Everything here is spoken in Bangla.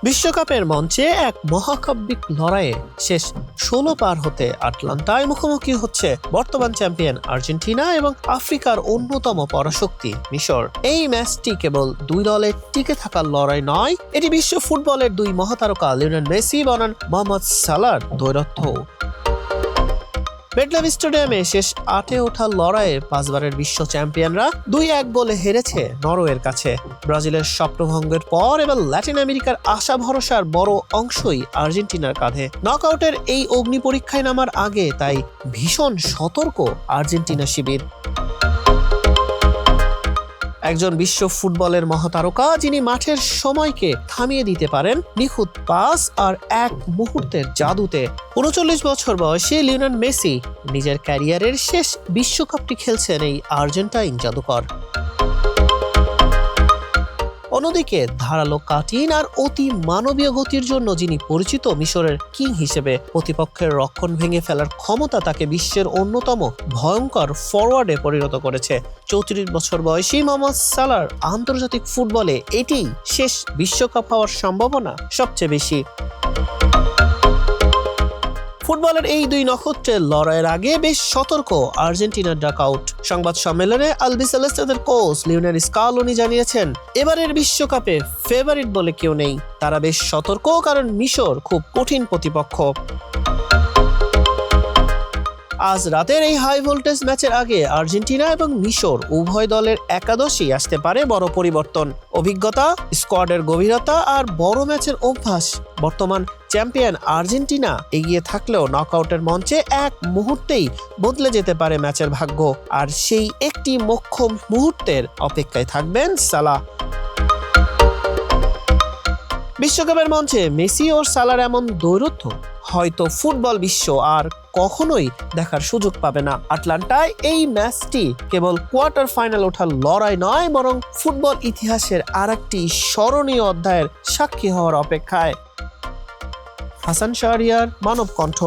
বিশ্বকাপের মঞ্চে এক মহাকাব্যিক লড়াইয়ে শেষ ১৬ পার হতে আটলান্টায় মুখোমুখি হচ্ছে বর্তমান চ্যাম্পিয়ন আর্জেন্টিনা এবং আফ্রিকার অন্যতম পরাশক্তি মিশর। এই ম্যাচটি কেবল দুই দলের টিকে থাকার লড়াই নয়, এটি বিশ্ব ফুটবলের দুই মহাতারকা লিওনেল মেসি বনাম মোহাম্মদ সালাহর দ্বৈরথ। মেটলাইফ স্টেডিয়ামে শেষ ৮-এ ওঠার লড়াইয়ে ৫ বারের বিশ্ব চ্যাম্পিয়নরা ২-১ গোলে হেরেছে নরওয়ের কাছে। ব্রাজিলের স্বপ্নভঙ্গের পর এবার ল্যাটিন আমেরিকার আশা ভরসার বড় অংশই আর্জেন্টিনার কাঁধে। নকআউটের এই অগ্নি পরীক্ষায় নামার আগে তাই ভীষণ সতর্ক আর্জেন্টিনা শিবির। একজন বিশ্ব ফুটবলের মহাতারকা যিনি মাঠের সময়কে থামিয়ে দিতে পারেন নিখুঁত পাস আর এক মুহূর্তের জাদুতে। ৩৯ বছর বয়সে লিওনেল মেসি নিজের ক্যারিয়ারের শেষ বিশ্বকাপটি খেলছেন এই আর্জেন্টাইন জাদুকর। অন্যদিকে ধারালো কাটিং আর অতি মানবীয় গতির জন্য যিনি পরিচিত মিশরের কিং হিসেবে, প্রতিপক্ষের রক্ষণ ভেঙে ফেলার ক্ষমতা তাকে বিশ্বের অন্যতম ভয়ঙ্কর ফরওয়ার্ডে পরিণত করেছে। ৩৪ বছর বয়সী মোহাম্মদ সালাহর আন্তর্জাতিক ফুটবলে এটি শেষ বিশ্বকাপ হওয়ার সম্ভাবনা সবচেয়ে বেশি। ফুটবলের এই দুই নক্ষত্রের লড়াইয়ের আগে বেশ সতর্ক আর্জেন্টিনার ডাকআউট। সংবাদ সম্মেলনে আলবিসেলেস্তেদের কোচ লিওনেল স্কালোনি জানিয়েছেন, এবারের বিশ্বকাপে ফেভারিট বলে কেউ নেই। তারা বেশ সতর্ক, কারণ মিশর খুব কঠিন প্রতিপক্ষ। আজ রাতের এই হাই ভোল্টেজ ম্যাচের আগে আর্জেন্টিনা এবং মিশর উভয় দলের একাদশেই আসতে পারে বড় পরিবর্তন। অভিজ্ঞতা, স্কোয়াডের গভীরতা আর বড় ম্যাচের অভ্যাস বর্তমান চ্যাম্পিয়ন আর্জেন্টিনা এগিয়ে থাকলেও নকআউটের মঞ্চে এক মুহূর্তেই বদলে যেতে পারে ম্যাচের ভাগ্য। আর সেই একটি মোক্ষম মুহূর্তের অপেক্ষায় থাকবেন সালাহ। বিশ্বকাপের মঞ্চে মেসি ও সালাহর এমন দ্বৈরথ হয়তো ফুটবল বিশ্ব আর কখনোই দেখার সুযোগ পাবে না। আটলান্টায় এই ম্যাচটি কেবল কোয়ার্টার ফাইনাল ওঠার লড়াই নয়, বরং ফুটবল ইতিহাসের আরেকটি স্মরণীয় অধ্যায়ের সাক্ষী হওয়ার অপেক্ষায়। হাসান শাহরিয়ার, মানব কণ্ঠ।